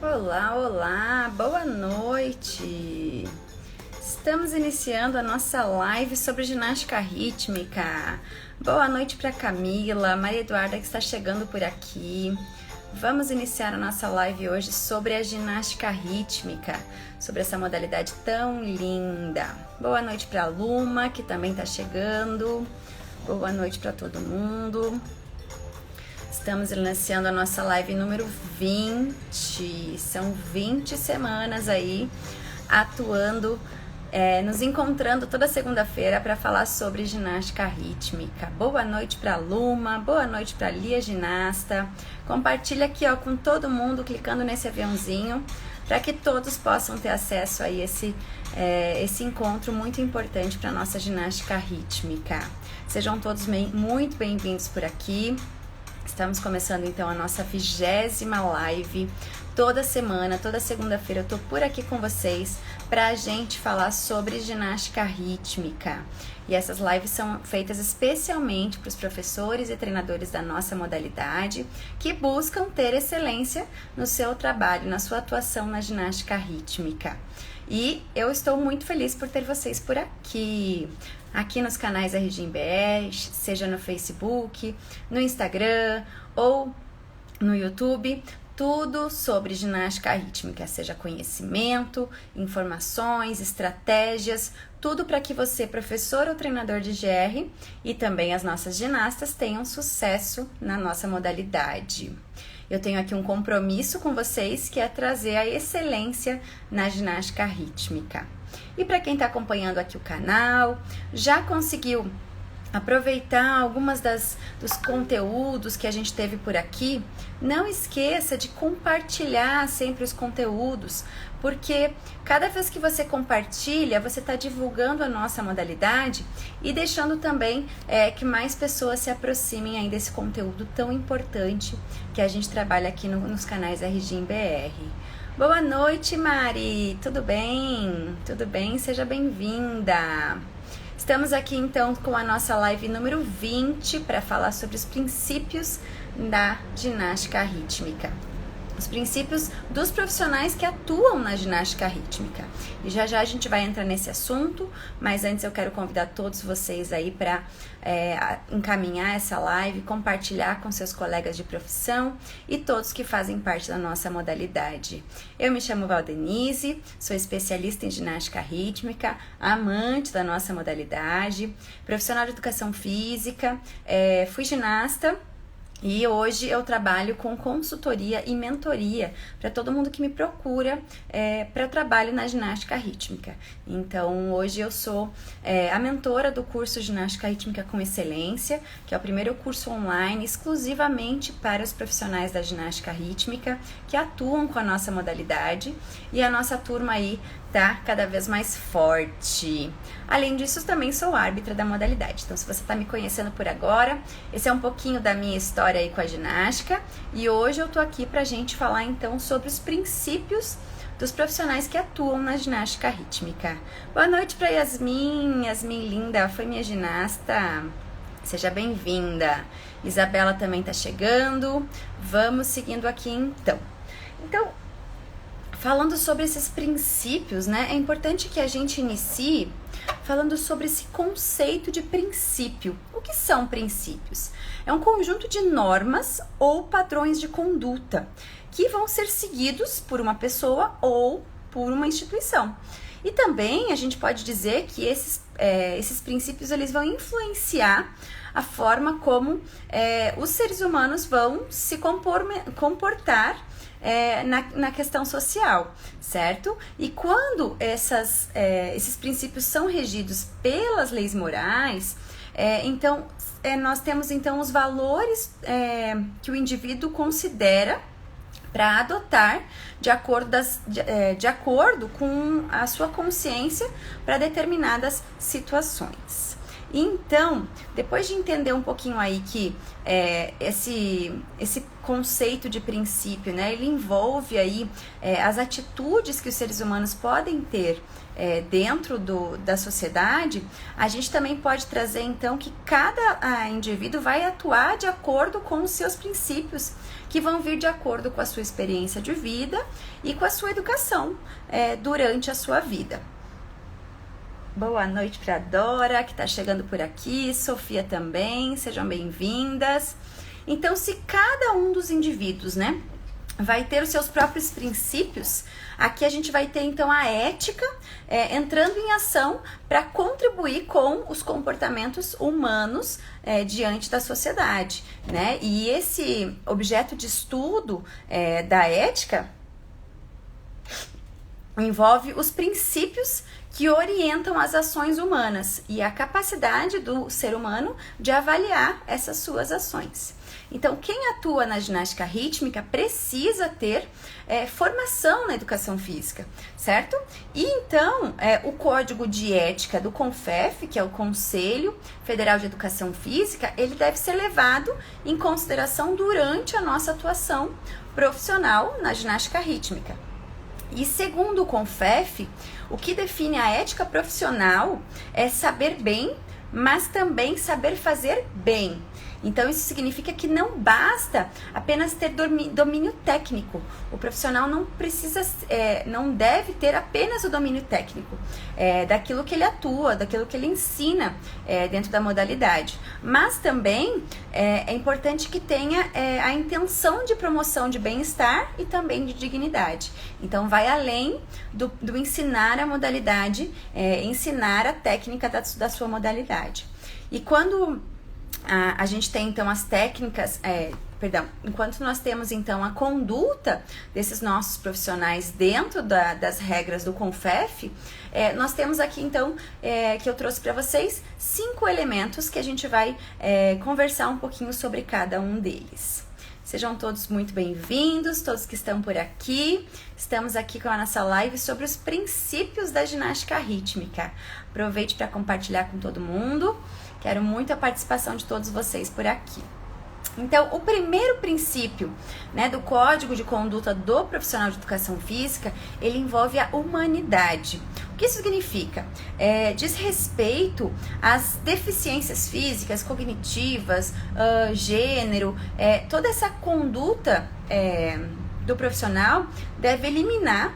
Olá, olá, boa noite! Estamos iniciando a nossa live sobre ginástica rítmica. Boa noite para Camila, Maria Eduarda que está chegando por aqui. Vamos iniciar a nossa live hoje sobre a ginástica rítmica, sobre essa modalidade tão linda. Boa noite para a Luma, que também está chegando. Boa noite para todo mundo. Estamos iniciando a nossa live número 20. São 20 semanas aí atuando, nos encontrando toda segunda-feira para falar sobre ginástica rítmica. Boa noite para a Luma, boa noite para a Lia Ginasta. Compartilha aqui com todo mundo, clicando nesse aviãozinho, para que todos possam ter acesso a esse encontro muito importante para a nossa ginástica rítmica. Sejam todos muito bem-vindos por aqui. Estamos começando então a nossa 20ª live. Toda semana, toda segunda-feira eu tô por aqui com vocês pra gente falar sobre ginástica rítmica. E essas lives são feitas especialmente para os professores e treinadores da nossa modalidade que buscam ter excelência no seu trabalho, na sua atuação na ginástica rítmica. E eu estou muito feliz por ter vocês por aqui nos canais RG BR, seja no Facebook, no Instagram ou no YouTube, tudo sobre ginástica rítmica, seja conhecimento, informações, estratégias, tudo para que você, professor ou treinador de GR, e também as nossas ginastas tenham sucesso na nossa modalidade. Eu tenho aqui um compromisso com vocês, que é trazer a excelência na ginástica rítmica. E para quem está acompanhando aqui o canal, já conseguiu aproveitar algumas dos conteúdos que a gente teve por aqui, não esqueça de compartilhar sempre os conteúdos, porque cada vez que você compartilha, você está divulgando a nossa modalidade e deixando também que mais pessoas se aproximem aí desse conteúdo tão importante que a gente trabalha aqui nos canais RG BR. Boa noite, Mari! Tudo bem? Tudo bem? Seja bem-vinda! Estamos aqui então com a nossa live número 20 para falar sobre os princípios da ginástica rítmica. Os princípios dos profissionais que atuam na ginástica rítmica. E já a gente vai entrar nesse assunto, mas antes eu quero convidar todos vocês aí para encaminhar essa live, compartilhar com seus colegas de profissão e todos que fazem parte da nossa modalidade. Eu me chamo Valdenise, sou especialista em ginástica rítmica, amante da nossa modalidade, profissional de educação física, fui ginasta. E hoje eu trabalho com consultoria e mentoria para todo mundo que me procura para trabalho na ginástica rítmica. Então, hoje eu sou a mentora do curso Ginástica Rítmica com Excelência, que é o primeiro curso online exclusivamente para os profissionais da ginástica rítmica que atuam com a nossa modalidade. E a nossa turma aí tá cada vez mais forte. Além disso, também sou árbitra da modalidade. Então, se você está me conhecendo por agora, esse é um pouquinho da minha história aí com a ginástica. E hoje eu tô aqui pra gente falar então sobre os princípios dos profissionais que atuam na ginástica rítmica. Boa noite para Yasmin linda, foi minha ginasta. Seja bem-vinda. Isabela também tá chegando. Vamos seguindo aqui então. Falando sobre esses princípios, né? É importante que a gente inicie falando sobre esse conceito de princípio. O que são princípios? É um conjunto de normas ou padrões de conduta que vão ser seguidos por uma pessoa ou por uma instituição. E também a gente pode dizer que esses princípios eles vão influenciar a forma como os seres humanos vão se comportar na questão social, certo? E quando esses princípios são regidos pelas leis morais, nós temos então os valores que o indivíduo considera para adotar de acordo com a sua consciência para determinadas situações. Então, depois de entender um pouquinho aí que esse conceito de princípio, né, ele envolve aí as atitudes que os seres humanos podem ter dentro da sociedade, a gente também pode trazer então que cada indivíduo vai atuar de acordo com os seus princípios, que vão vir de acordo com a sua experiência de vida e com a sua educação durante a sua vida. Boa noite para Dora, que está chegando por aqui, Sofia também, sejam bem-vindas. Então, se cada um dos indivíduos, né, vai ter os seus próprios princípios, aqui a gente vai ter então a ética entrando em ação para contribuir com os comportamentos humanos diante da sociedade, né? E esse objeto de estudo da ética envolve os princípios que orientam as ações humanas e a capacidade do ser humano de avaliar essas suas ações. Então, quem atua na ginástica rítmica precisa ter formação na educação física, certo? E então, o Código de Ética do CONFEF, que é o Conselho Federal de Educação Física, ele deve ser levado em consideração durante a nossa atuação profissional na ginástica rítmica. E segundo o CONFEF, o que define a ética profissional é saber bem, mas também saber fazer bem. Então, isso significa que não basta apenas ter domínio técnico. O profissional não precisa, não deve ter apenas o domínio técnico daquilo que ele atua, daquilo que ele ensina dentro da modalidade. Mas também é importante que tenha a intenção de promoção de bem-estar e também de dignidade. Então, vai além do ensinar a modalidade, ensinar a técnica da sua modalidade. E quando a gente tem então as técnicas, enquanto nós temos então a conduta desses nossos profissionais dentro das regras do CONFEF, nós temos aqui então, que eu trouxe para vocês, 5 elementos que a gente vai conversar um pouquinho sobre cada um deles. Sejam todos muito bem-vindos, todos que estão por aqui. Estamos aqui com a nossa live sobre os princípios da ginástica rítmica. Aproveite para compartilhar com todo mundo. Quero muito a participação de todos vocês por aqui. Então, o primeiro princípio, né, do Código de Conduta do Profissional de Educação Física, ele envolve a humanidade. O que isso significa? Diz respeito às deficiências físicas, cognitivas, gênero, toda essa conduta do profissional deve eliminar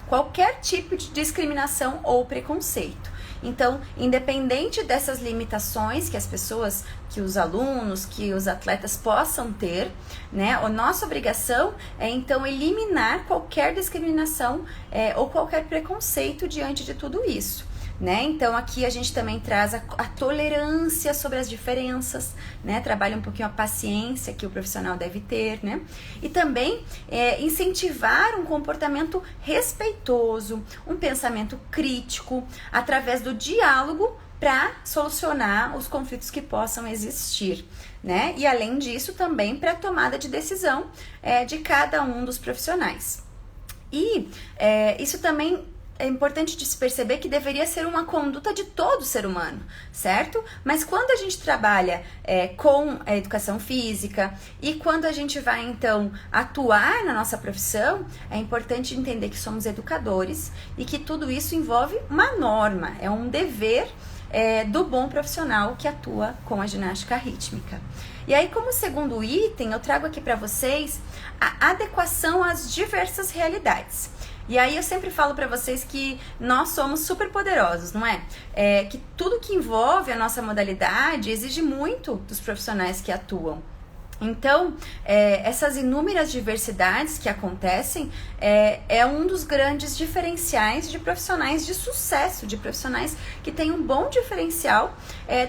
qualquer tipo de discriminação ou preconceito. Então, independente dessas limitações que as pessoas, que os alunos, que os atletas possam ter, né, a nossa obrigação é então eliminar qualquer discriminação ou qualquer preconceito diante de tudo isso. Né? Então aqui a gente também traz a tolerância sobre as diferenças, né? Trabalha um pouquinho a paciência que o profissional deve ter, né? E também incentivar um comportamento respeitoso, um pensamento crítico, através do diálogo para solucionar os conflitos que possam existir, né? E além disso também para a tomada de decisão de cada um dos profissionais. E isso também é importante de se perceber que deveria ser uma conduta de todo ser humano, certo? Mas quando a gente trabalha com a educação física e quando a gente vai, então, atuar na nossa profissão, é importante entender que somos educadores e que tudo isso envolve uma norma, é um dever do bom profissional que atua com a ginástica rítmica. E aí, como segundo item, eu trago aqui para vocês a adequação às diversas realidades. E aí eu sempre falo para vocês que nós somos super poderosos, não é? Que tudo que envolve a nossa modalidade exige muito dos profissionais que atuam. Então, essas inúmeras diversidades que acontecem é um dos grandes diferenciais de profissionais de sucesso, de profissionais que têm um bom diferencial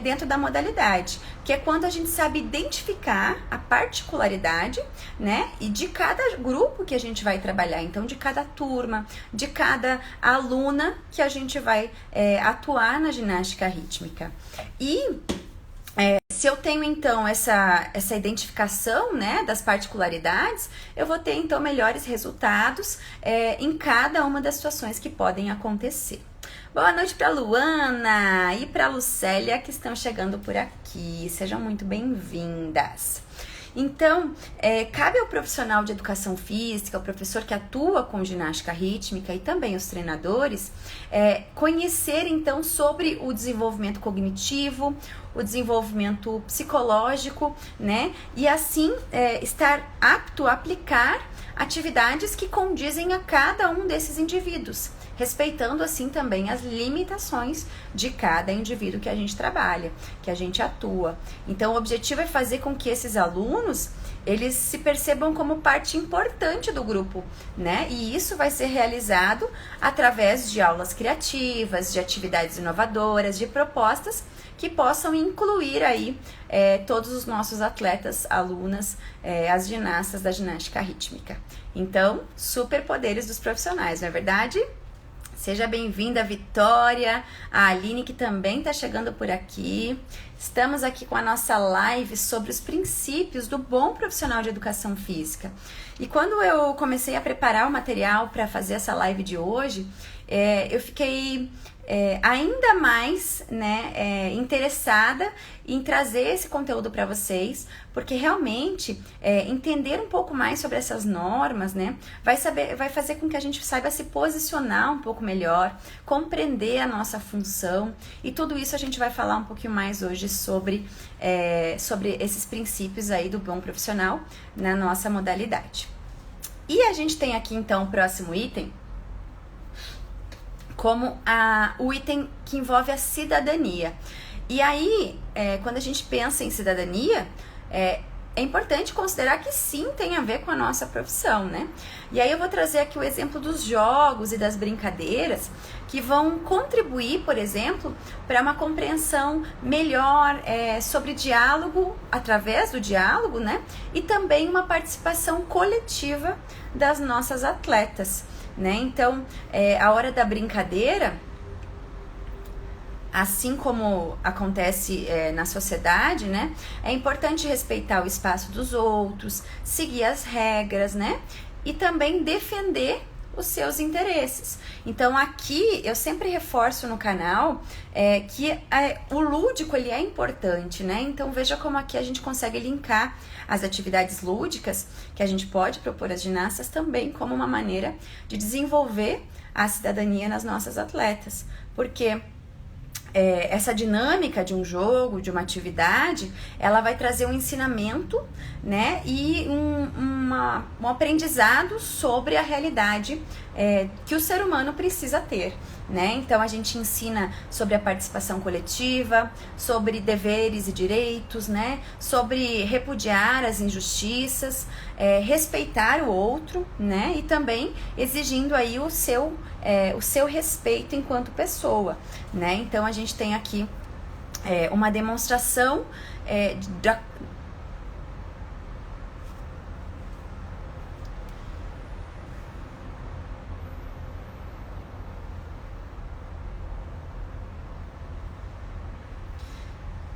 dentro da modalidade, que é quando a gente sabe identificar a particularidade, né, e de cada grupo que a gente vai trabalhar, então de cada turma, de cada aluna que a gente vai atuar na ginástica rítmica. E se eu tenho, então, essa identificação, né, das particularidades, eu vou ter, então, melhores resultados em cada uma das situações que podem acontecer. Boa noite para Luana e para Lucélia que estão chegando por aqui. Sejam muito bem-vindas. Então, cabe ao profissional de educação física, ao professor que atua com ginástica rítmica e também os treinadores, conhecer então sobre o desenvolvimento cognitivo, o desenvolvimento psicológico, né? E assim estar apto a aplicar atividades que condizem a cada um desses indivíduos, respeitando assim também as limitações de cada indivíduo que a gente trabalha, que a gente atua. Então o objetivo é fazer com que esses alunos, eles se percebam como parte importante do grupo, né? E isso vai ser realizado através de aulas criativas, de atividades inovadoras, de propostas que possam incluir aí todos os nossos atletas, alunas, as ginastas da ginástica rítmica. Então, superpoderes dos profissionais, não é verdade? Seja bem-vinda, Vitória, a Aline, que também está chegando por aqui. Estamos aqui com a nossa live sobre os princípios do bom profissional de educação física. E quando eu comecei a preparar o material para fazer essa live de hoje, eu fiquei ainda mais interessada em trazer esse conteúdo para vocês, porque realmente entender um pouco mais sobre essas normas, né, vai fazer com que a gente saiba se posicionar um pouco melhor, compreender a nossa função, e tudo isso a gente vai falar um pouquinho mais hoje sobre esses princípios aí do bom profissional na nossa modalidade. E a gente tem aqui então o próximo item, como o item que envolve a cidadania. E aí, quando a gente pensa em cidadania, é importante considerar que sim, tem a ver com a nossa profissão, né? E aí eu vou trazer aqui o exemplo dos jogos e das brincadeiras que vão contribuir, por exemplo, para uma compreensão melhor sobre diálogo, através do diálogo, né? E também uma participação coletiva das nossas atletas, né? Então, a hora da brincadeira, assim como acontece na sociedade, né? É importante respeitar o espaço dos outros, seguir as regras, né? E também defender os seus interesses. Então aqui eu sempre reforço no canal que o lúdico ele é importante, né? Então veja como aqui a gente consegue linkar as atividades lúdicas que a gente pode propor às ginastas também como uma maneira de desenvolver a cidadania nas nossas atletas, porque essa dinâmica de um jogo, de uma atividade, ela vai trazer um ensinamento, né, e um aprendizado sobre a realidade que o ser humano precisa ter, né? Então a gente ensina sobre a participação coletiva, sobre deveres e direitos, né, sobre repudiar as injustiças, respeitar o outro, né, e também exigindo aí o seu respeito enquanto pessoa, né? Então a gente tem aqui uma demonstração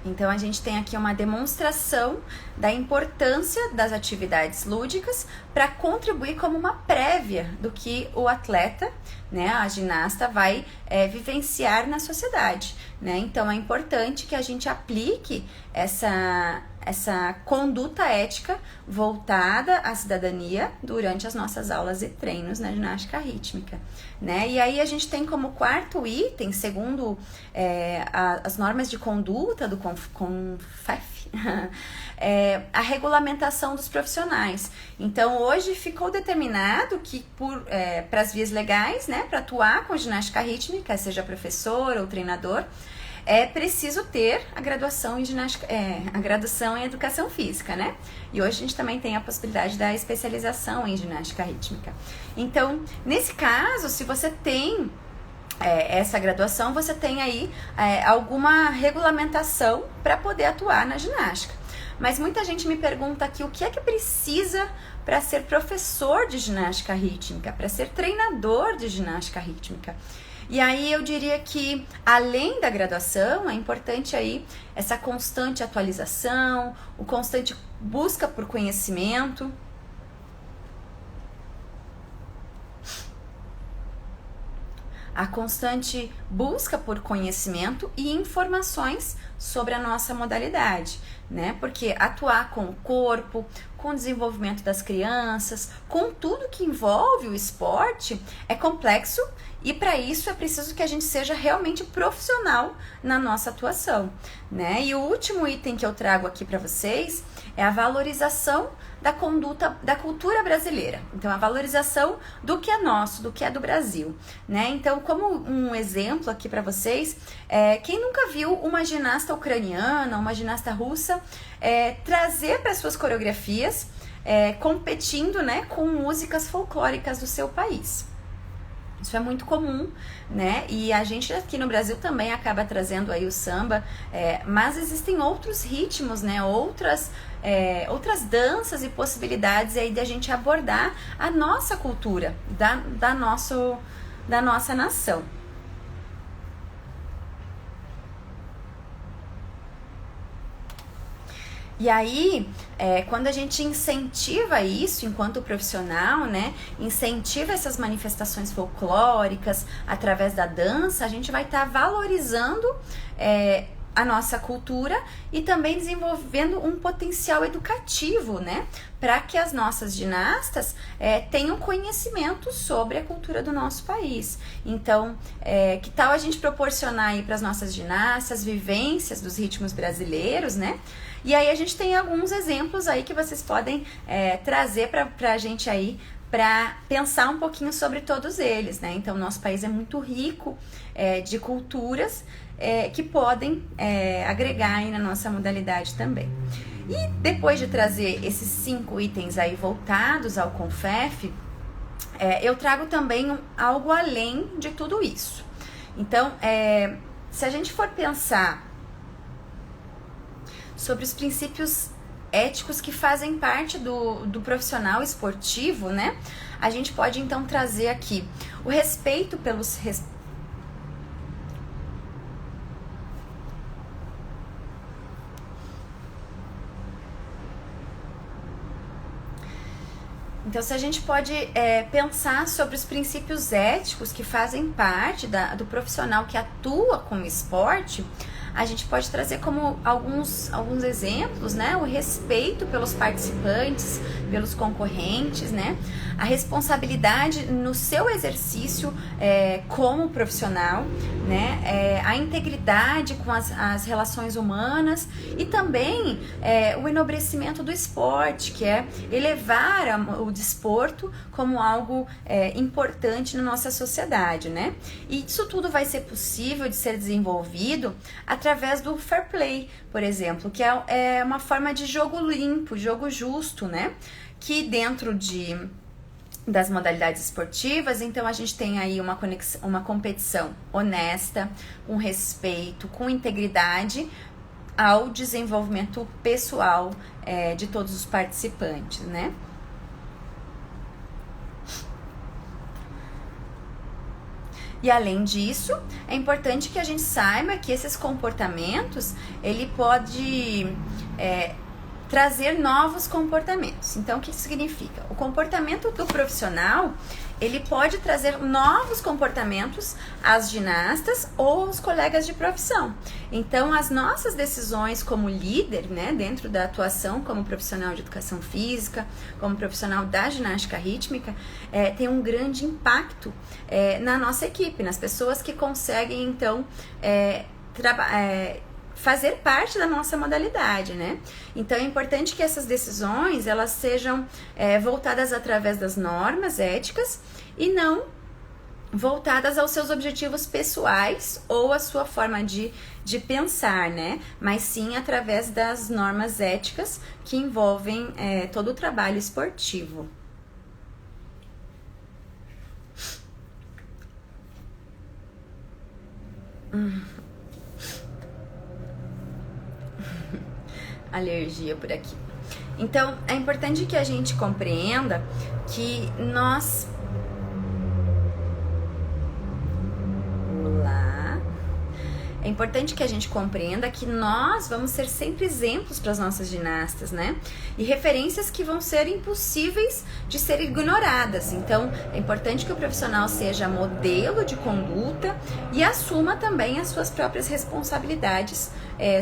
Então, a gente tem aqui uma demonstração da importância das atividades lúdicas para contribuir como uma prévia do que o atleta, né, a ginasta, vai vivenciar na sociedade, né? Então, é importante que a gente aplique essa conduta ética voltada à cidadania durante as nossas aulas e treinos na ginástica rítmica, né? E aí a gente tem como quarto item, segundo as normas de conduta do CONFEF, a regulamentação dos profissionais. Então hoje ficou determinado que para as vias legais, né, para atuar com ginástica rítmica, seja professor ou treinador, é preciso ter a graduação em ginástica, a graduação em educação física, né? E hoje a gente também tem a possibilidade da especialização em ginástica rítmica. Então, nesse caso, se você tem essa graduação, você tem aí alguma regulamentação para poder atuar na ginástica. Mas muita gente me pergunta aqui o que é que precisa para ser professor de ginástica rítmica, para ser treinador de ginástica rítmica. E aí eu diria que, além da graduação, é importante aí essa constante atualização, o constante busca por conhecimento. a constante busca por conhecimento e informações sobre a nossa modalidade, né? Porque atuar com o corpo, com o desenvolvimento das crianças, com tudo que envolve o esporte é complexo e para isso é preciso que a gente seja realmente profissional na nossa atuação, né? E o último item que eu trago aqui para vocês é a valorização da conduta da cultura brasileira. Então, a valorização do que é nosso, do que é do Brasil, né? Então, como um exemplo aqui para vocês, quem nunca viu uma ginasta ucraniana, uma ginasta russa trazer para suas coreografias, competindo, né, com músicas folclóricas do seu país? Isso é muito comum, né? E a gente aqui no Brasil também acaba trazendo aí o samba, mas existem outros ritmos, né? Outras danças e possibilidades aí de a gente abordar a nossa cultura, da nossa nação. E aí, quando a gente incentiva isso enquanto profissional, né, incentiva essas manifestações folclóricas através da dança, a gente vai estar valorizando a nossa cultura e também desenvolvendo um potencial educativo, né, para que as nossas ginastas tenham conhecimento sobre a cultura do nosso país. Então, que tal a gente proporcionar aí para as nossas ginastas vivências dos ritmos brasileiros, né? E aí a gente tem alguns exemplos aí que vocês podem trazer para a gente aí, para pensar um pouquinho sobre todos eles, né? Então, nosso país é muito rico de culturas que podem agregar aí na nossa modalidade também. E depois de trazer esses 5 itens aí voltados ao CONFEF, eu trago também algo além de tudo isso. Então, se a gente for pensar sobre os princípios éticos que fazem parte do profissional esportivo, né? A gente pode então trazer aqui o respeito pelos Então, se a gente pode pensar sobre os princípios éticos que fazem parte do profissional que atua com o esporte, a gente pode trazer como alguns exemplos, né? O respeito pelos participantes, pelos concorrentes, né? A responsabilidade no seu exercício como profissional, né? A integridade com as relações humanas e também o enobrecimento do esporte, que é elevar o desporto como algo importante na nossa sociedade, né? E isso tudo vai ser possível de ser desenvolvido através do fair play, por exemplo, que é uma forma de jogo limpo, jogo justo, né? Que dentro das modalidades esportivas, então a gente tem aí uma competição honesta, com respeito, com integridade ao desenvolvimento pessoal de todos os participantes, né? E além disso, é importante que a gente saiba que esses comportamentos, ele pode trazer novos comportamentos. Então, o que isso significa? O comportamento do profissional, ele pode trazer novos comportamentos às ginastas ou aos colegas de profissão. Então, as nossas decisões como líder, né, dentro da atuação como profissional de educação física, como profissional da ginástica rítmica, tem um grande impacto na nossa equipe, nas pessoas que conseguem, então, fazer parte da nossa modalidade, né? Então é importante que essas decisões elas sejam voltadas através das normas éticas e não voltadas aos seus objetivos pessoais ou à sua forma de pensar, né? Mas sim através das normas éticas que envolvem todo o trabalho esportivo. Alergia por aqui. Então, é importante que a gente compreenda que nós... é importante que a gente compreenda que nós vamos ser sempre exemplos para as nossas ginastas, né? E referências que vão ser impossíveis de ser ignoradas. Então, é importante que o profissional seja modelo de conduta e assuma também as suas próprias responsabilidades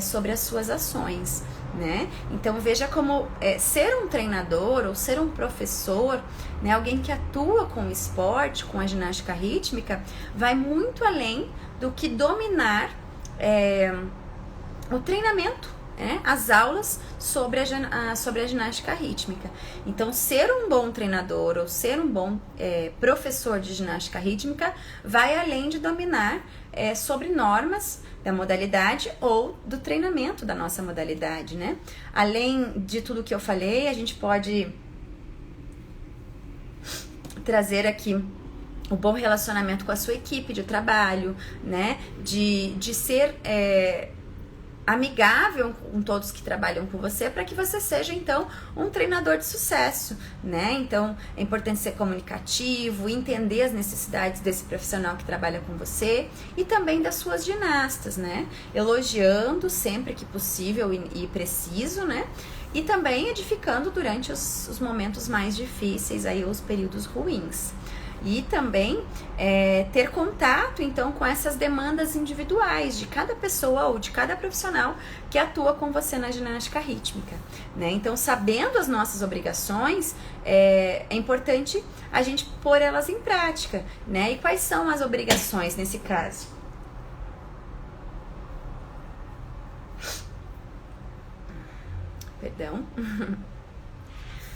sobre as suas ações, né? Então veja como ser um treinador ou ser um professor, né, alguém que atua com o esporte, com a ginástica rítmica, vai muito além do que dominar o treinamento, as aulas sobre a ginástica rítmica. Então, ser um bom treinador ou ser um bom professor de ginástica rítmica vai além de dominar sobre normas da modalidade ou do treinamento da nossa modalidade, né? Além de tudo que eu falei, a gente pode trazer aqui o bom relacionamento com a sua equipe de trabalho, né? De ser amigável com todos que trabalham com você, para que você seja, então, um treinador de sucesso, né? Então, é importante ser comunicativo, entender as necessidades desse profissional que trabalha com você e também das suas ginastas, né? Elogiando sempre que possível e preciso, né? E também edificando durante os momentos mais difíceis, aí, os períodos ruins. E também ter contato, então, com essas demandas individuais de cada pessoa ou de cada profissional que atua com você na ginástica rítmica, né? Então, sabendo as nossas obrigações, é importante a gente pôr elas em prática, né? E quais são as obrigações nesse caso? Perdão.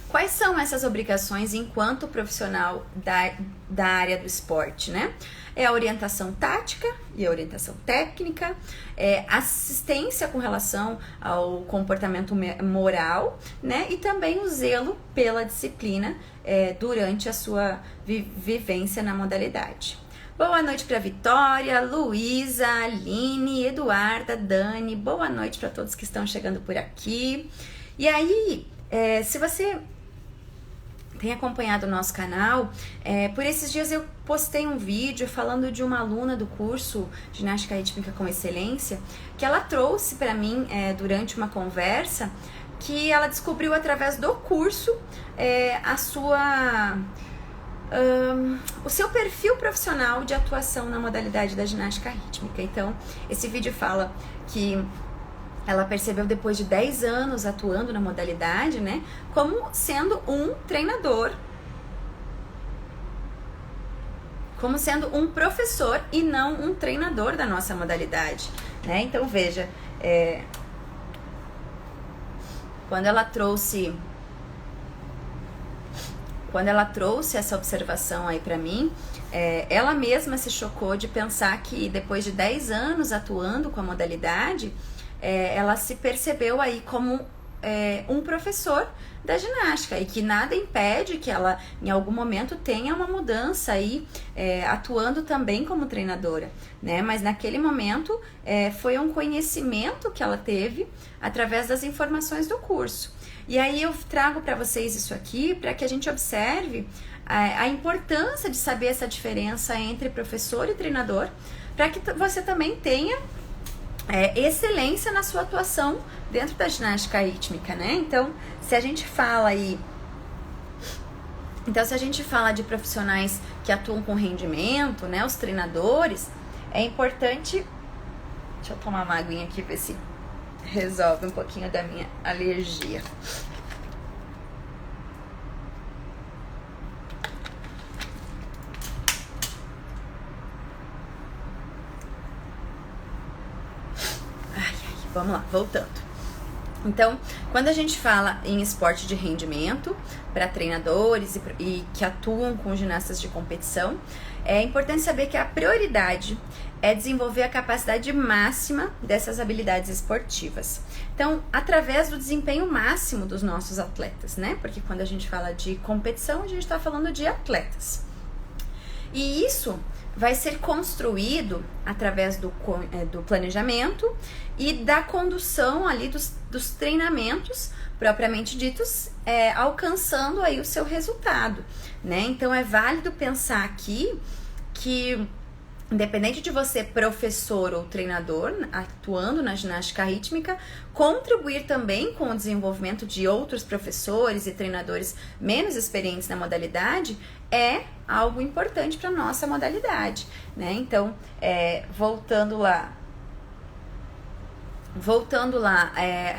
Quais são essas obrigações enquanto profissional da área do esporte, né? É a orientação tática e a orientação técnica, assistência com relação ao comportamento moral, né? E também o zelo pela disciplina durante a sua vivência na modalidade. Boa noite para Vitória, Luísa, Aline, Eduarda, Dani. Boa noite para todos que estão chegando por aqui. E aí, se você tem acompanhado o nosso canal, por esses dias eu postei um vídeo falando de uma aluna do curso Ginástica Rítmica com Excelência, que ela trouxe para mim durante uma conversa, que ela descobriu através do curso o seu perfil profissional de atuação na modalidade da ginástica rítmica. Então, esse vídeo fala que ela percebeu depois de 10 anos atuando na modalidade, né, como sendo um treinador, como sendo um professor e não um treinador da nossa modalidade, né? Então veja, quando ela trouxe essa observação aí pra mim, ela mesma se chocou de pensar que depois de 10 anos atuando com a modalidade, ela se percebeu aí como um professor da ginástica e que nada impede que ela em algum momento tenha uma mudança aí, atuando também como treinadora, né? Mas naquele momento foi um conhecimento que ela teve através das informações do curso. E aí eu trago para vocês isso aqui para que a gente observe a importância de saber essa diferença entre professor e treinador, para que você também tenha excelência na sua atuação dentro da ginástica rítmica, né? Então, se a gente fala de profissionais que atuam com rendimento, né, os treinadores, é importante. Deixa eu tomar uma aguinha aqui, ver se resolve um pouquinho da minha alergia. Vamos lá, voltando. Então, quando a gente fala em esporte de rendimento para treinadores e que atuam com ginastas de competição, é importante saber que a prioridade é desenvolver a capacidade máxima dessas habilidades esportivas. Então, através do desempenho máximo dos nossos atletas, né? Porque quando a gente fala de competição, a gente está falando de atletas. E isso vai ser construído através do planejamento e da condução ali dos treinamentos propriamente ditos, alcançando aí o seu resultado, né? Então é válido pensar aqui que independente de você professor ou treinador atuando na ginástica rítmica, contribuir também com o desenvolvimento de outros professores e treinadores menos experientes na modalidade é algo importante para a nossa modalidade, né? Então, voltando lá,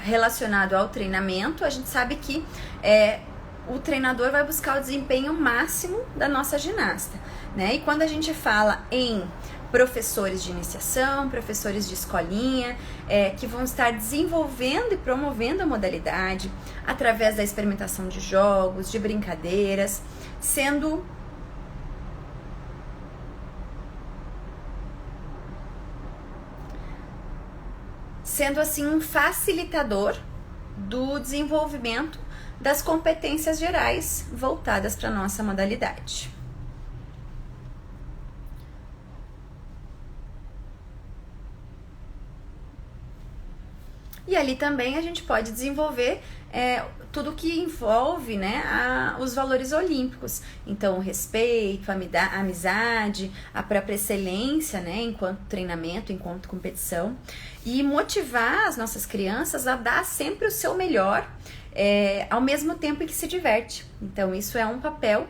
relacionado ao treinamento, a gente sabe que o treinador vai buscar o desempenho máximo da nossa ginasta, né? E quando a gente fala em professores de iniciação, professores de escolinha, que vão estar desenvolvendo e promovendo a modalidade através da experimentação de jogos, de brincadeiras, sendo assim um facilitador do desenvolvimento das competências gerais voltadas para a nossa modalidade. E ali também a gente pode desenvolver tudo que envolve, né, os valores olímpicos. Então, o respeito, a amizade, a própria excelência, né, enquanto treinamento, enquanto competição. E motivar as nossas crianças a dar sempre o seu melhor, ao mesmo tempo em que se diverte. Então, isso é um papel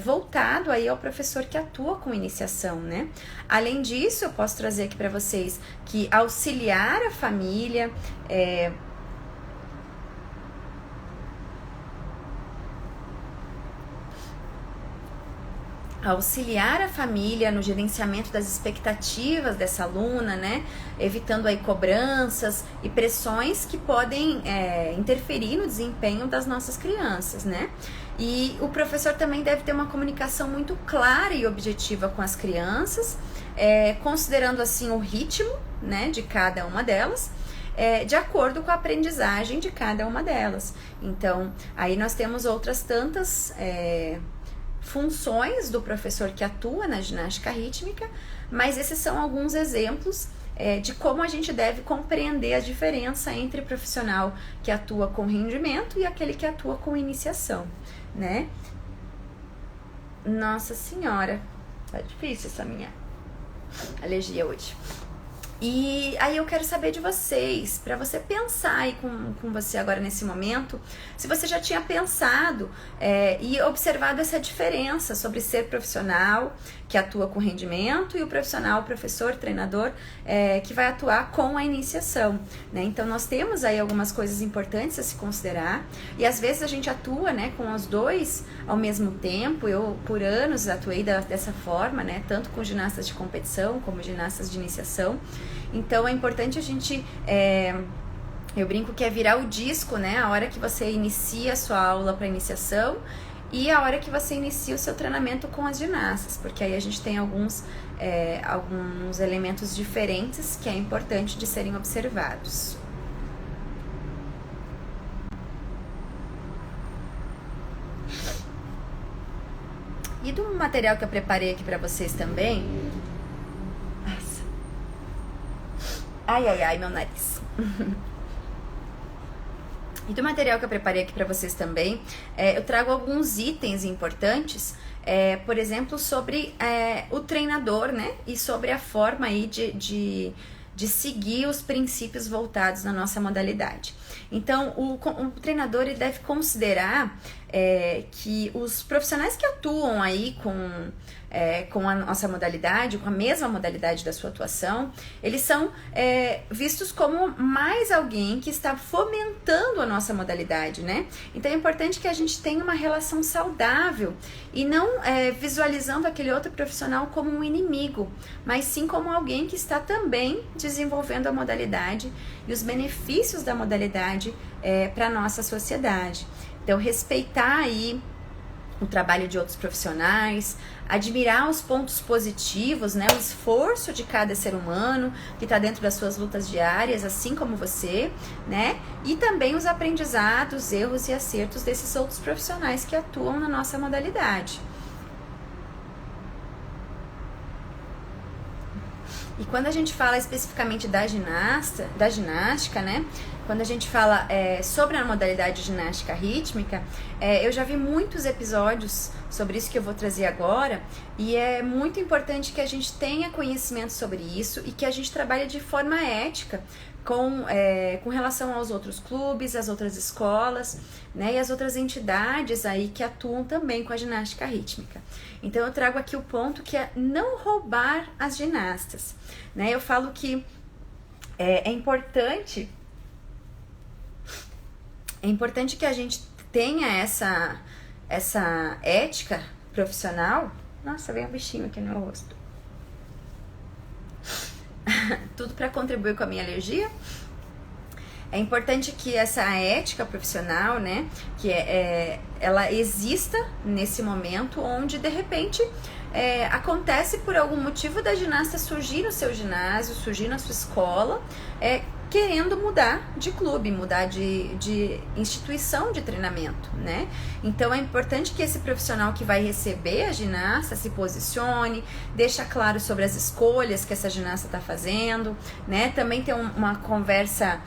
voltado aí ao professor que atua com iniciação, né? Além disso, eu posso trazer aqui para vocês que auxiliar a família, no gerenciamento das expectativas dessa aluna, né? Evitando aí cobranças e pressões que podem interferir no desempenho das nossas crianças, né? E o professor também deve ter uma comunicação muito clara e objetiva com as crianças, considerando assim o ritmo, né, de cada uma delas, de acordo com a aprendizagem de cada uma delas. Então, aí nós temos outras tantas funções do professor que atua na ginástica rítmica, mas esses são alguns exemplos de como a gente deve compreender a diferença entre o profissional que atua com rendimento e aquele que atua com iniciação, né? Nossa Senhora, tá difícil essa minha alergia hoje. E aí eu quero saber de vocês, para você pensar aí com você agora nesse momento, se você já tinha pensado e observado essa diferença sobre ser profissional que atua com rendimento e o profissional, professor, treinador, que vai atuar com a iniciação, né? Então nós temos aí algumas coisas importantes a se considerar e às vezes a gente atua, né, com os dois ao mesmo tempo. Eu por anos atuei dessa forma, né, tanto com ginastas de competição como ginastas de iniciação. Então é importante a gente, eu brinco que é virar o disco, né, a hora que você inicia a sua aula para iniciação e a hora que você inicia o seu treinamento com as ginastas, porque aí a gente tem alguns elementos diferentes que é importante de serem observados. E do material que eu preparei aqui para vocês também. Nossa. Ai, meu nariz. E do material que eu preparei aqui para vocês também, eu trago alguns itens importantes, por exemplo, sobre o treinador, né? E sobre a forma aí de seguir os princípios voltados na nossa modalidade. Então, o treinador ele deve considerar que os profissionais que atuam aí com a nossa modalidade, com a mesma modalidade da sua atuação, eles são vistos como mais alguém que está fomentando a nossa modalidade, né? Então é importante que a gente tenha uma relação saudável e não visualizando aquele outro profissional como um inimigo, mas sim como alguém que está também desenvolvendo a modalidade e os benefícios da modalidade para a nossa sociedade. Então, respeitar aí o trabalho de outros profissionais, admirar os pontos positivos, né, o esforço de cada ser humano que está dentro das suas lutas diárias, assim como você, né, e também os aprendizados, erros e acertos desses outros profissionais que atuam na nossa modalidade. E quando a gente fala especificamente da ginástica, né, quando a gente fala sobre a modalidade de ginástica rítmica, eu já vi muitos episódios sobre isso que eu vou trazer agora, e é muito importante que a gente tenha conhecimento sobre isso e que a gente trabalhe de forma ética com relação aos outros clubes, às outras escolas, né, e as outras entidades aí que atuam também com a ginástica rítmica. Então eu trago aqui o ponto que é não roubar as ginastas, né? Eu falo que é importante que a gente tenha essa ética profissional. Nossa, veio um bichinho aqui no meu rosto. Tudo para contribuir com a minha alergia. É importante que essa ética profissional, né, que ela exista nesse momento onde de repente acontece por algum motivo da ginasta surgir no seu ginásio, surgir na sua escola, querendo mudar de clube, mudar de instituição de treinamento, né? Então é importante que esse profissional que vai receber a ginasta se posicione, deixa claro sobre as escolhas que essa ginasta está fazendo, né? Também ter uma conversa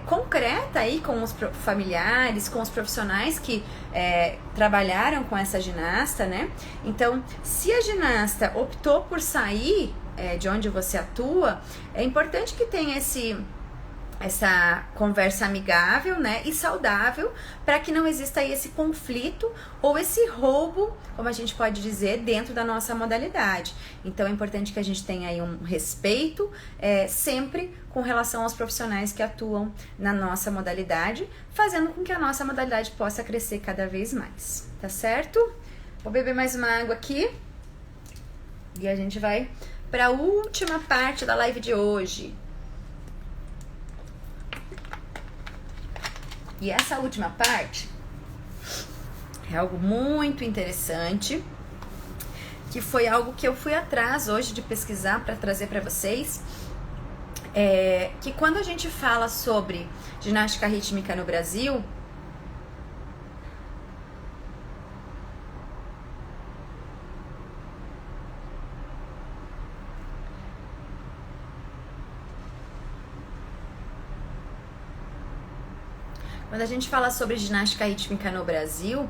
concreta aí com os familiares, com os profissionais que trabalharam com essa ginasta, né? Então, se a ginasta optou por sair de onde você atua, é importante que tenha essa conversa amigável, né, e saudável, para que não exista aí esse conflito ou esse roubo, como a gente pode dizer, dentro da nossa modalidade. Então é importante que a gente tenha aí um respeito sempre com relação aos profissionais que atuam na nossa modalidade, fazendo com que a nossa modalidade possa crescer cada vez mais, tá certo? Vou beber mais uma água aqui e a gente vai para a última parte da live de hoje. E essa última parte é algo muito interessante, que foi algo que eu fui atrás hoje de pesquisar para trazer para vocês, que quando a gente fala sobre ginástica rítmica no Brasil, quando a gente fala sobre ginástica rítmica no Brasil,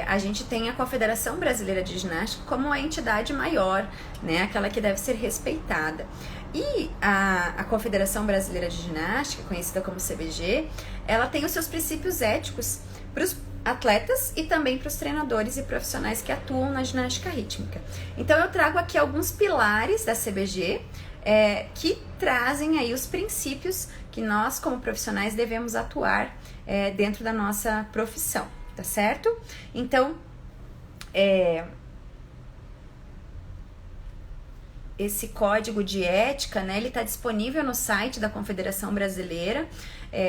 a gente tem a Confederação Brasileira de Ginástica como a entidade maior, né, aquela que deve ser respeitada. E a Confederação Brasileira de Ginástica, conhecida como CBG, ela tem os seus princípios éticos para os atletas e também para os treinadores e profissionais que atuam na ginástica rítmica. Então eu trago aqui alguns pilares da CBG, que trazem aí os princípios que nós, como profissionais, devemos atuar dentro da nossa profissão, tá certo? Então, esse código de ética, né, ele está disponível no site da Confederação Brasileira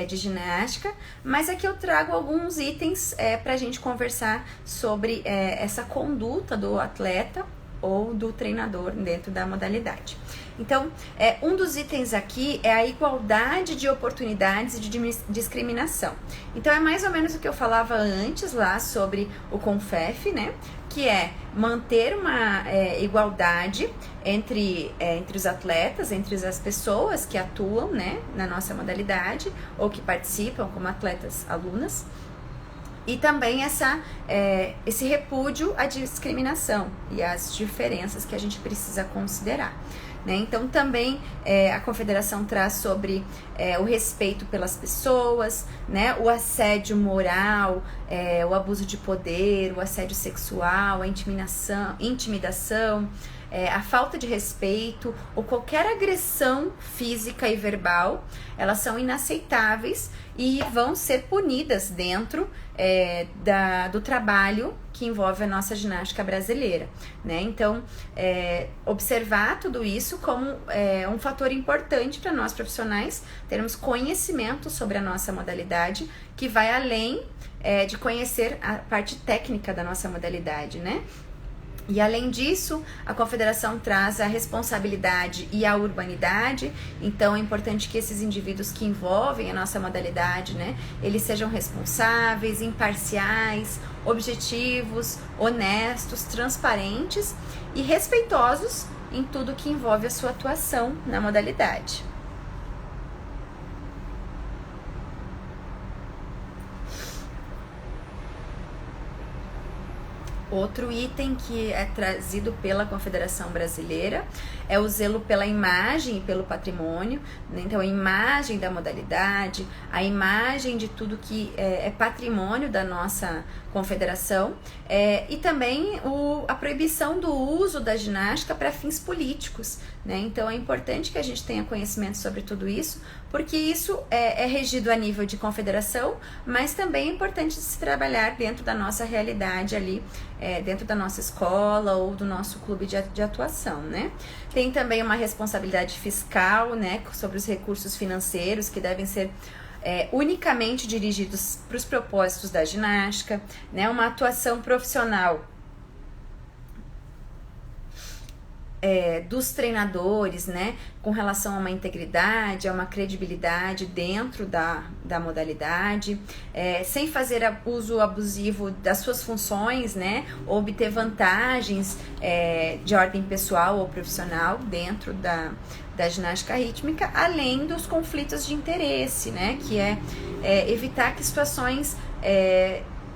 de Ginástica, mas aqui eu trago alguns itens para a gente conversar sobre essa conduta do atleta ou do treinador dentro da modalidade. Então, um dos itens aqui é a igualdade de oportunidades e de discriminação. Então, é mais ou menos o que eu falava antes lá sobre o CONFEF, né? Que é manter uma igualdade entre os atletas, entre as pessoas que atuam, né, na nossa modalidade ou que participam como atletas alunas. E também esse repúdio à discriminação e às diferenças que a gente precisa considerar, né? Então também a Confederação traz sobre o respeito pelas pessoas, né? O assédio moral, o abuso de poder, o assédio sexual, a intimidação, a falta de respeito ou qualquer agressão física e verbal, elas são inaceitáveis e vão ser punidas dentro do trabalho que envolve a nossa ginástica brasileira, né? Então, observar tudo isso como um fator importante para nós profissionais termos conhecimento sobre a nossa modalidade, que vai além de conhecer a parte técnica da nossa modalidade, né? E além disso, a Confederação traz a responsabilidade e a urbanidade. Então é importante que esses indivíduos que envolvem a nossa modalidade, né, eles sejam responsáveis, imparciais, objetivos, honestos, transparentes e respeitosos em tudo que envolve a sua atuação na modalidade. Outro item que é trazido pela Confederação Brasileira é o zelo pela imagem e pelo patrimônio, né? Então, a imagem da modalidade, a imagem de tudo que é patrimônio da nossa confederação, e também a proibição do uso da ginástica para fins políticos, né? Então, é importante que a gente tenha conhecimento sobre tudo isso, porque isso é regido a nível de confederação, mas também é importante se trabalhar dentro da nossa realidade ali, dentro da nossa escola ou do nosso clube de atuação, né? Tem também uma responsabilidade fiscal, né, sobre os recursos financeiros que devem ser unicamente dirigidos para os propósitos da ginástica, né? Uma atuação profissional dos treinadores, né, com relação a uma integridade, a uma credibilidade dentro da modalidade, sem fazer uso abusivo das suas funções, né, ou obter vantagens de ordem pessoal ou profissional dentro da ginástica rítmica, além dos conflitos de interesse, né, que é evitar que situações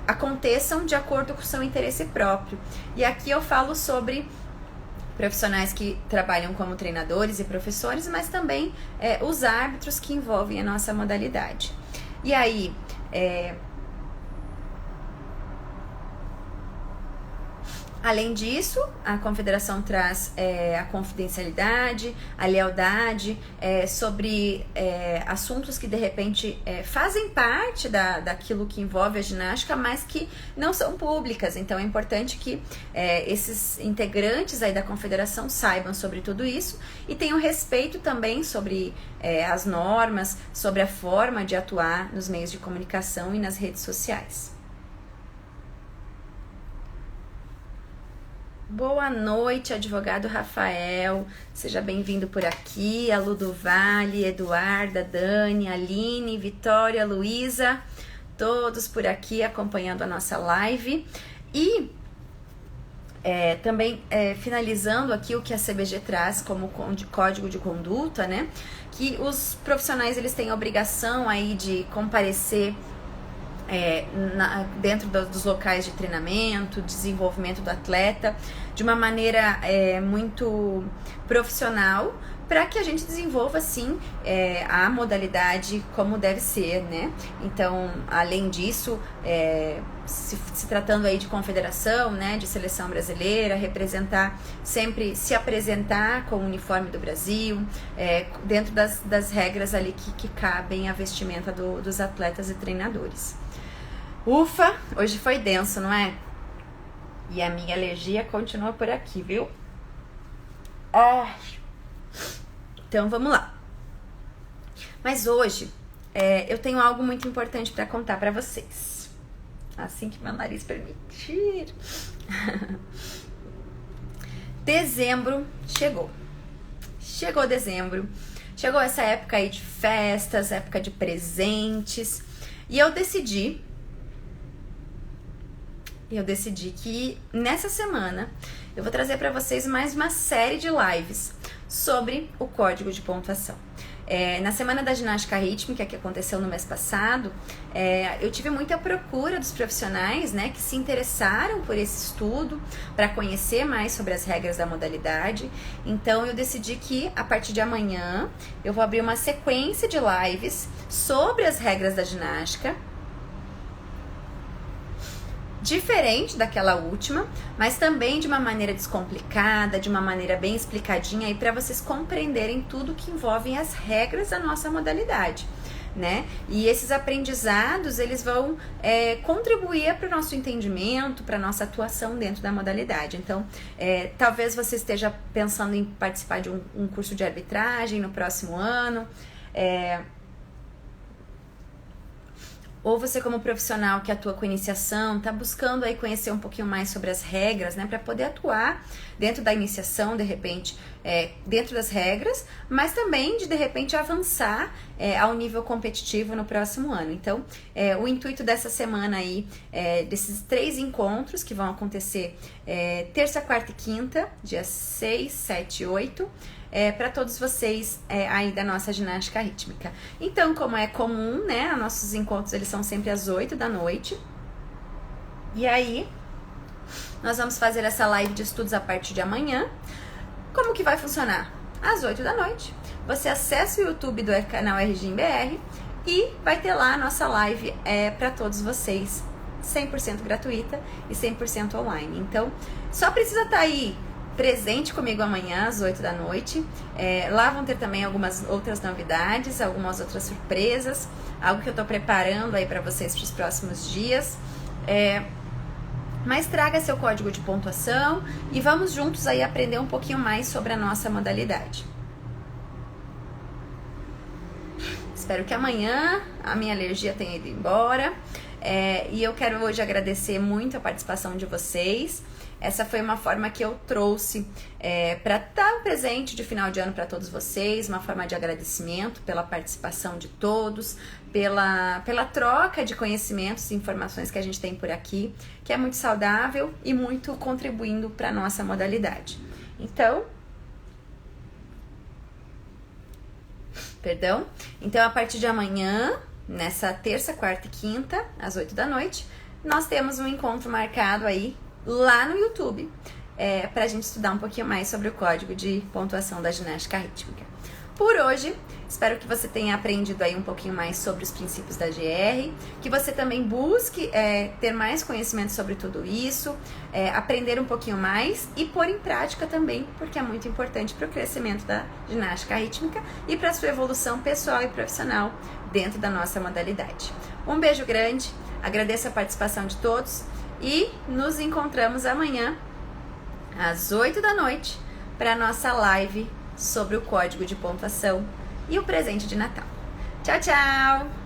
aconteçam de acordo com o seu interesse próprio. E aqui eu falo sobre profissionais que trabalham como treinadores e professores, mas também os árbitros que envolvem a nossa modalidade. E aí, além disso, a confederação traz a confidencialidade, a lealdade, sobre assuntos que de repente fazem parte daquilo que envolve a ginástica, mas que não são públicas. Então é importante que esses integrantes aí da confederação saibam sobre tudo isso e tenham respeito também sobre as normas, sobre a forma de atuar nos meios de comunicação e nas redes sociais. Boa noite, advogado Rafael, seja bem-vindo por aqui, a Lu do Vale, Eduarda, Dani, Aline, Vitória, Luísa, todos por aqui acompanhando a nossa live. E também finalizando aqui o que a CBG traz como código de conduta, né? Que os profissionais eles têm a obrigação aí de comparecer dentro dos locais de treinamento, desenvolvimento do atleta, de uma maneira muito profissional, para que a gente desenvolva, sim, a modalidade como deve ser, né? Então, além disso, se tratando aí de confederação, né, de seleção brasileira, sempre se apresentar com o uniforme do Brasil, dentro das regras ali que cabem à vestimenta dos atletas e treinadores. Ufa, hoje foi denso, não é? E a minha alergia continua por aqui, viu? Então vamos lá. Mas hoje eu tenho algo muito importante para contar para vocês. Assim que meu nariz permitir. Dezembro chegou. Chegou dezembro. Chegou essa época aí de festas, época de presentes. E eu decidi que nessa semana eu vou trazer para vocês mais uma série de lives sobre o código de pontuação. Na Semana da Ginástica Rítmica, que aconteceu no mês passado, eu tive muita procura dos profissionais, né, que se interessaram por esse estudo, para conhecer mais sobre as regras da modalidade. Então eu decidi que a partir de amanhã eu vou abrir uma sequência de lives sobre as regras da ginástica, diferente daquela última, mas também de uma maneira descomplicada, de uma maneira bem explicadinha, aí para vocês compreenderem tudo que envolve as regras da nossa modalidade, né? E esses aprendizados, eles vão contribuir para o nosso entendimento, para a nossa atuação dentro da modalidade. Então, talvez você esteja pensando em participar de um curso de arbitragem no próximo ano, ou você como profissional que atua com iniciação, está buscando aí conhecer um pouquinho mais sobre as regras, né, para poder atuar dentro da iniciação, de repente, dentro das regras, mas também de repente avançar ao nível competitivo no próximo ano. Então, o intuito dessa semana aí, desses 3 encontros que vão acontecer terça, quarta e quinta, dias 6, 7 e 8, para todos vocês aí da nossa ginástica rítmica. Então, como é comum, né, nossos encontros eles são sempre às 8 da noite. E aí, Nós vamos fazer essa live de estudos a partir de amanhã. Como que vai funcionar? Às 8 da noite, você acessa o YouTube do canal RGMBR e vai ter lá a nossa live para todos vocês, 100% gratuita e 100% online. Então, só precisa estar aí presente comigo amanhã às 8 da noite. Lá vão ter também algumas outras novidades, algumas outras surpresas, algo que eu tô preparando aí para vocês para os próximos dias. Mas traga seu código de pontuação e vamos juntos aí aprender um pouquinho mais sobre a nossa modalidade. Espero que amanhã a minha alergia tenha ido embora. E eu quero hoje agradecer muito a participação de vocês. Essa foi uma forma que eu trouxe para estar um presente de final de ano para todos vocês, uma forma de agradecimento pela participação de todos, pela troca de conhecimentos e informações que a gente tem por aqui, que é muito saudável e muito contribuindo para a nossa modalidade. Então, a partir de amanhã, nessa terça, quarta e quinta, às 8 da noite, nós temos um encontro marcado aí lá no YouTube, para a gente estudar um pouquinho mais sobre o código de pontuação da ginástica rítmica. Por hoje, espero que você tenha aprendido aí um pouquinho mais sobre os princípios da GR, que você também busque ter mais conhecimento sobre tudo isso, aprender um pouquinho mais e pôr em prática também, porque é muito importante para o crescimento da ginástica rítmica e para a sua evolução pessoal e profissional dentro da nossa modalidade. Um beijo grande, agradeço a participação de todos e nos encontramos amanhã às 8 da noite para a nossa live sobre o código de pontuação e o presente de Natal. Tchau, tchau!